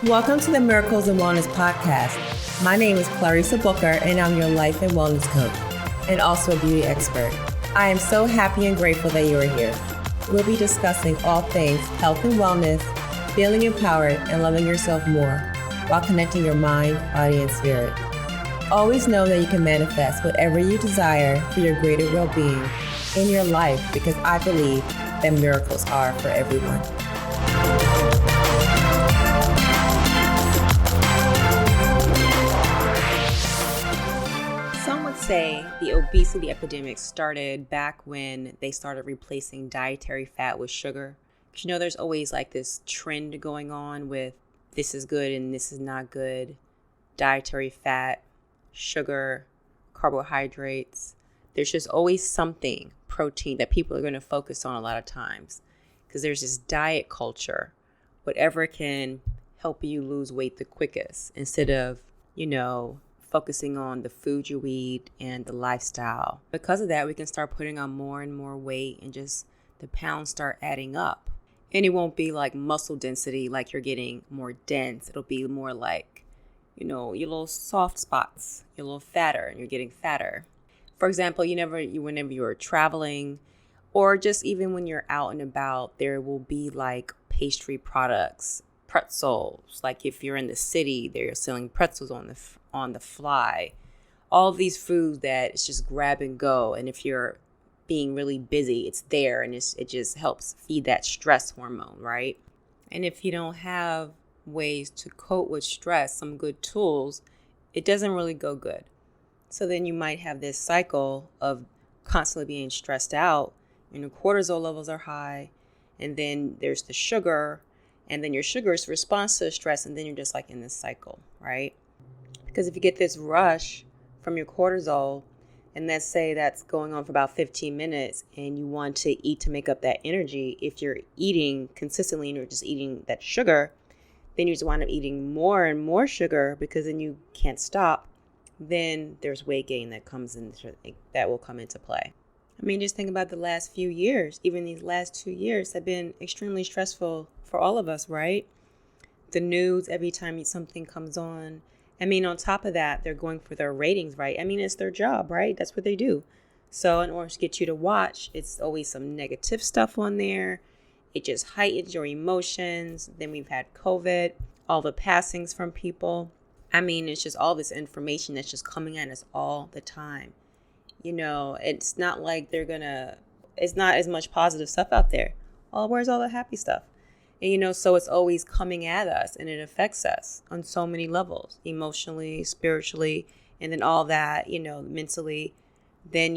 Welcome to the Miracles and Wellness Podcast. My name is Clarissa Booker, and I'm your life and wellness coach, and also a beauty expert. I am so happy and grateful that you are here. We'll be discussing all things health and wellness, feeling empowered, and loving yourself more while connecting your mind, body, and spirit. Always know that you can manifest whatever you desire for your greater well-being in your life, because I believe that miracles are for everyone. Some would say the obesity epidemic started back when they started replacing dietary fat with sugar. But you know, there's always like this trend going on with this is good and this is not good. Dietary fat, sugar, carbohydrates. There's just always something, protein, that people are going to focus on a lot of times because there's this diet culture, whatever can help you lose weight the quickest instead of, focusing on the food you eat and the lifestyle. Because of that, we can start putting on more and more weight and just the pounds start adding up. And it won't be like muscle density, like you're getting more dense. It'll be more like, your little soft spots, you're a little fatter and you're getting fatter. For example, whenever you're traveling or just even when you're out and about, there will be like pastry products, pretzels. Like if you're in the city, they're selling pretzels on the fly. All of these foods that it's just grab and go. And if you're being really busy, it's there and it just helps feed that stress hormone, right? And if you don't have ways to cope with stress, some good tools, it doesn't really go good. So then you might have this cycle of constantly being stressed out and your cortisol levels are high. And then there's the sugar, and then your sugar is response to the stress. And then you're just like in this cycle, right? Because if you get this rush from your cortisol, and let's say that's going on for about 15 minutes and you want to eat to make up that energy, if you're eating consistently and you're just eating that sugar, then you just wind up eating more and more sugar because then you can't stop. Then there's weight gain that will come into play. I mean, just think about the last few years. Even these last 2 years have been extremely stressful for all of us, right? The news, every time something comes on. I mean, on top of that, they're going for their ratings, right? I mean, it's their job, right? That's what they do. So in order to get you to watch, it's always some negative stuff on there. It just heightens your emotions. Then we've had COVID, all the passings from people. I mean, it's just all this information that's just coming at us all the time. It's not like it's not as much positive stuff out there. Where's all the happy stuff? And, so it's always coming at us and it affects us on so many levels, emotionally, spiritually, and then all that, mentally. Then,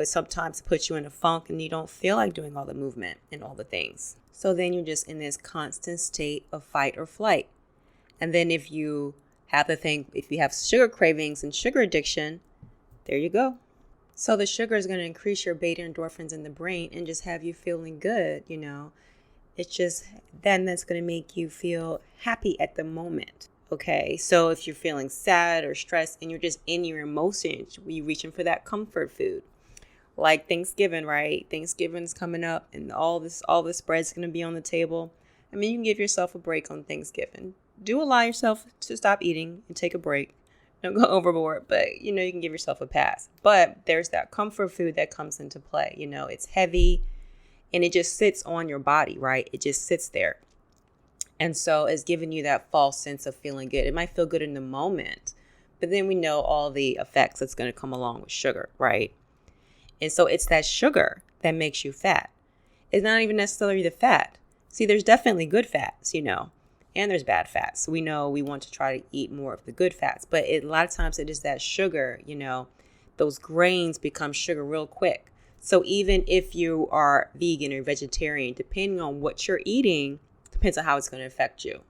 sometimes it puts you in a funk and you don't feel like doing all the movement and all the things. So then you're just in this constant state of fight or flight. And then if you have sugar cravings and sugar addiction, there you go. So the sugar is going to increase your beta endorphins in the brain and just have you feeling good, It's just then that's going to make you feel happy at the moment. Okay, so if you're feeling sad or stressed and you're just in your emotions, you're reaching for that comfort food. Like Thanksgiving, right? Thanksgiving's coming up and all this bread's going to be on the table. I mean, you can give yourself a break on Thanksgiving. Do allow yourself to stop eating and take a break. Don't go overboard, but you can give yourself a pass. But there's that comfort food that comes into play. It's heavy and it just sits on your body, right? It just sits there. And so it's giving you that false sense of feeling good. It might feel good in the moment, but then we know all the effects that's going to come along with sugar, right? And so it's that sugar that makes you fat. It's not even necessarily the fat. See, there's definitely good fats, and there's bad fats. We know we want to try to eat more of the good fats, but a lot of times it is that sugar, those grains become sugar real quick. So even if you are vegan or vegetarian, depending on what you're eating, depends on how it's going to affect you.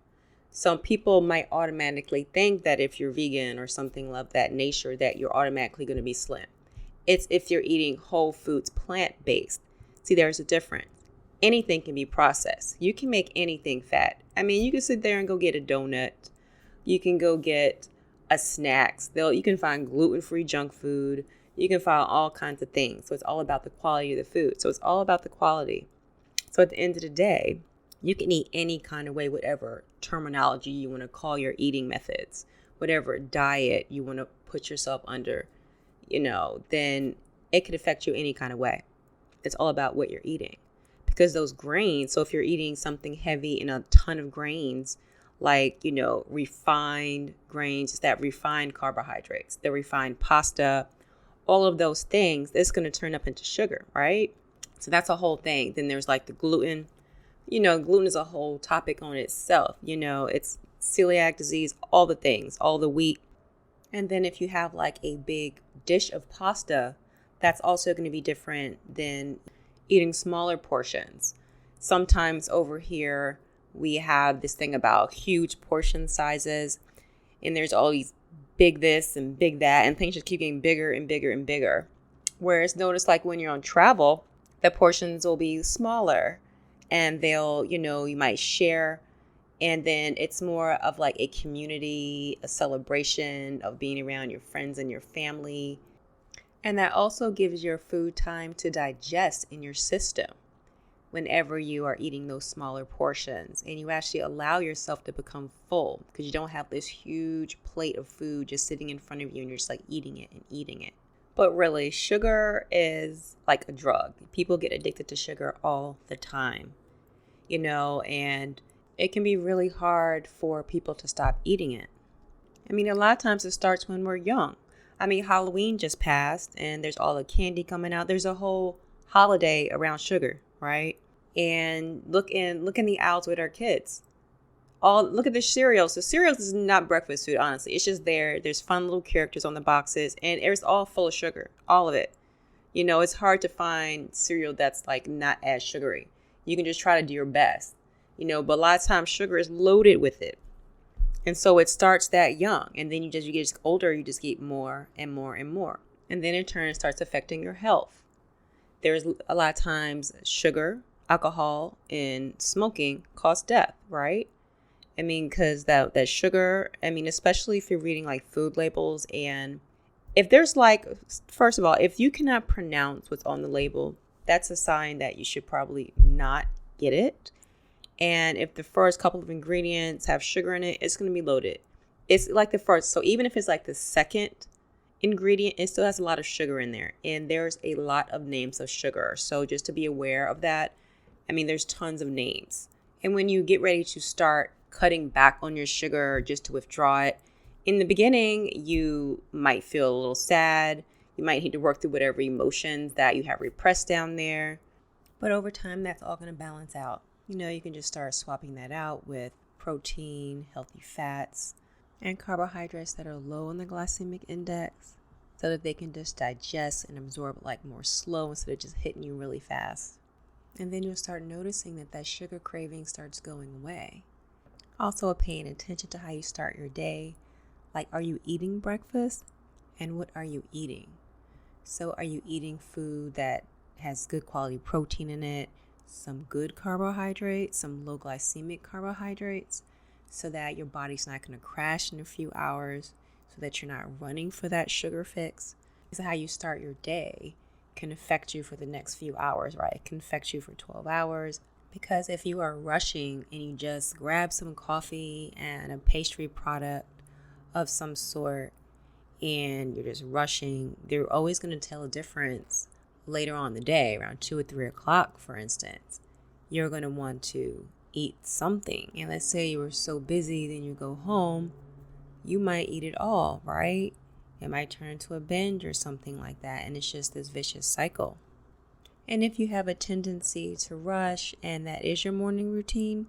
Some people might automatically think that if you're vegan or something of that nature, that you're automatically going to be slim. It's if you're eating whole foods, plant-based. See, there's a difference. Anything can be processed. You can make anything fat. I mean, you can sit there and go get a donut. You can go get a snacks. You can find gluten-free junk food. You can find all kinds of things. So it's all about the quality of the food. So it's all about the quality. So at the end of the day, you can eat any kind of way, whatever terminology you want to call your eating methods, whatever diet you want to put yourself under, then it could affect you any kind of way. It's all about what you're eating. Because those grains, so if you're eating something heavy and a ton of grains, like, refined grains, it's that refined carbohydrates, the refined pasta, all of those things, it's going to turn up into sugar, right? So that's a whole thing. Then there's like the gluten. Gluten is a whole topic on itself. It's celiac disease, all the things, all the wheat. And then if you have like a big dish of pasta, that's also going to be different than eating smaller portions. Sometimes over here, we have this thing about huge portion sizes, and there's all these big this and big that, and things just keep getting bigger and bigger and bigger. Whereas notice like when you're on travel, the portions will be smaller, and they'll, you might share. And then it's more of like a community, a celebration of being around your friends and your family. And that also gives your food time to digest in your system whenever you are eating those smaller portions. And you actually allow yourself to become full because you don't have this huge plate of food just sitting in front of you and you're just like eating it and eating it. But really, sugar is like a drug. People get addicted to sugar all the time, and it can be really hard for people to stop eating it. I mean, a lot of times it starts when we're young. I mean, Halloween just passed and there's all the candy coming out. There's a whole holiday around sugar, right? And look in the aisles with our kids. Look at the cereals. The cereals is not breakfast food, honestly. It's just there. There's fun little characters on the boxes and it's all full of sugar, all of it. It's hard to find cereal that's like not as sugary. You can just try to do your best, but a lot of times sugar is loaded with it. And so it starts that young, and then you get older, you just eat more and more and more. And then in turn, it starts affecting your health. There's a lot of times sugar, alcohol, and smoking cause death, right? I mean, because that sugar, especially if you're reading like food labels, and if there's like, first of all, if you cannot pronounce what's on the label, that's a sign that you should probably not get it. And if the first couple of ingredients have sugar in it, it's going to be loaded. It's like the first. So even if it's like the second ingredient, it still has a lot of sugar in there. And there's a lot of names of sugar. So just to be aware of that, there's tons of names. And when you get ready to start cutting back on your sugar just to withdraw it, in the beginning, you might feel a little sad. You might need to work through whatever emotions that you have repressed down there. But over time, that's all going to balance out. You can just start swapping that out with protein, healthy fats, and carbohydrates that are low on the glycemic index so that they can just digest and absorb like more slow instead of just hitting you really fast. And then you'll start noticing that sugar craving starts going away. Also paying attention to how you start your day. Like, are you eating breakfast? And what are you eating? So are you eating food that has good quality protein in it? Some good carbohydrates, some low glycemic carbohydrates, so that your body's not going to crash in a few hours, so that you're not running for that sugar fix. So how you start your day can affect you for the next few hours, right? It can affect you for 12 hours. Because if you are rushing and you just grab some coffee and a pastry product of some sort and you're just rushing, they're always going to tell a difference. Later on in the day, around 2 or 3 o'clock, for instance, you're going to want to eat something. And let's say you were so busy, then you go home, you might eat it all, right? It might turn into a binge or something like that. And it's just this vicious cycle. And if you have a tendency to rush and that is your morning routine,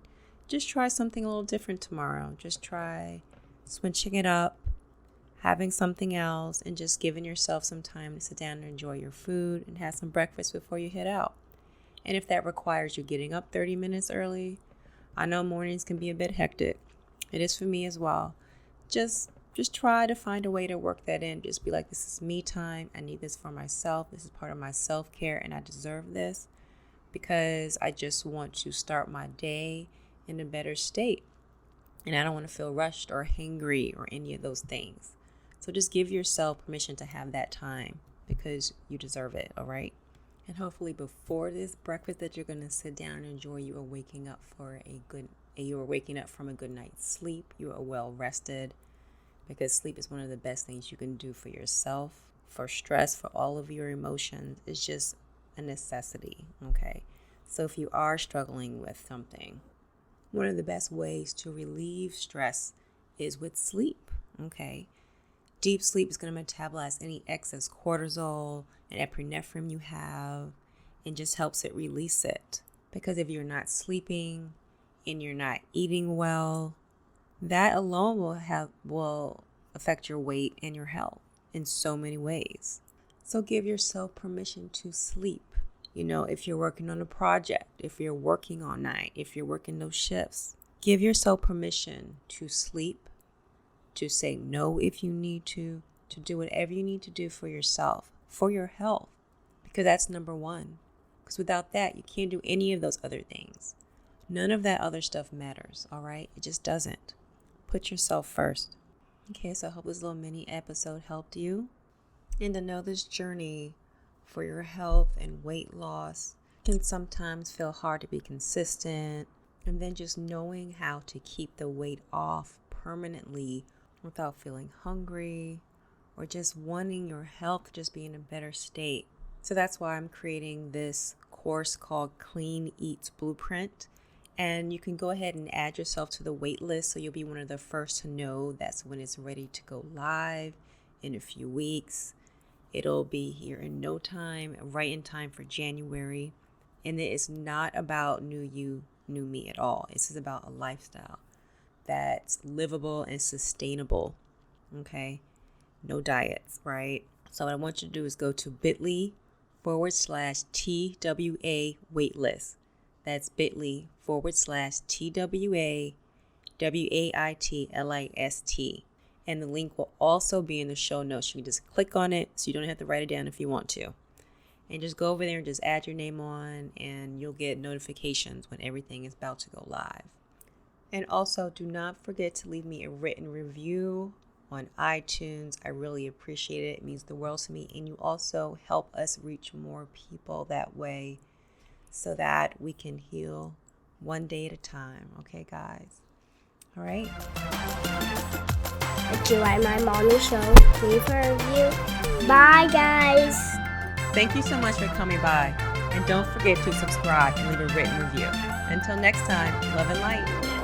just try something a little different tomorrow. Just try switching it up, having something else, and just giving yourself some time to sit down and enjoy your food and have some breakfast before you head out. And if that requires you getting up 30 minutes early, I know mornings can be a bit hectic. It is for me as well. Just try to find a way to work that in. Just be like, this is me time. I need this for myself. This is part of my self-care and I deserve this because I just want to start my day in a better state. And I don't want to feel rushed or hangry or any of those things. So just give yourself permission to have that time because you deserve it, all right? And hopefully before this breakfast that you're going to sit down and enjoy, you are waking up for a good and you are waking up from a good night's sleep. You are well rested, because sleep is one of the best things you can do for yourself, for stress, for all of your emotions. It's just a necessity, okay? So if you are struggling with something, one of the best ways to relieve stress is with sleep, okay? Deep sleep is going to metabolize any excess cortisol and epinephrine you have and just helps it release it. Because if you're not sleeping and you're not eating well, that alone will affect your weight and your health in so many ways. So give yourself permission to sleep. You know, if you're working on a project, if you're working all night, if you're working those shifts, give yourself permission to sleep, to say no if you need to do whatever you need to do for yourself, for your health, because that's number one. Because without that, you can't do any of those other things. None of that other stuff matters, all right? It just doesn't. Put yourself first. Okay, so I hope this little mini episode helped you. And to know this journey for your health and weight loss can sometimes feel hard to be consistent. And then just knowing how to keep the weight off permanently without feeling hungry or just wanting your health to just be in a better state. So that's why I'm creating this course called Clean Eats Blueprint. And you can go ahead and add yourself to the wait list, so you'll be one of the first to know that's when it's ready to go live in a few weeks. It'll be here in no time, right in time for January. And it is not about new you, new me at all. This is about a lifestyle that's livable and sustainable. Okay? No diets, right? So what I want you to do is go to bit.ly/TWA waitlist. That's bit.ly/TWA WAITLIST. And the link will also be in the show notes. You can just click on it, so you don't have to write it down if you want to. And just go over there and just add your name on, and you'll get notifications when everything is about to go live. And also, do not forget to leave me a written review on iTunes. I really appreciate it. It means the world to me. And you also help us reach more people that way so that we can heal one day at a time. Okay, guys? All right? If you like my morning show, leave a review. Bye, guys. Thank you so much for coming by. And don't forget to subscribe and leave a written review. Until next time, love and light.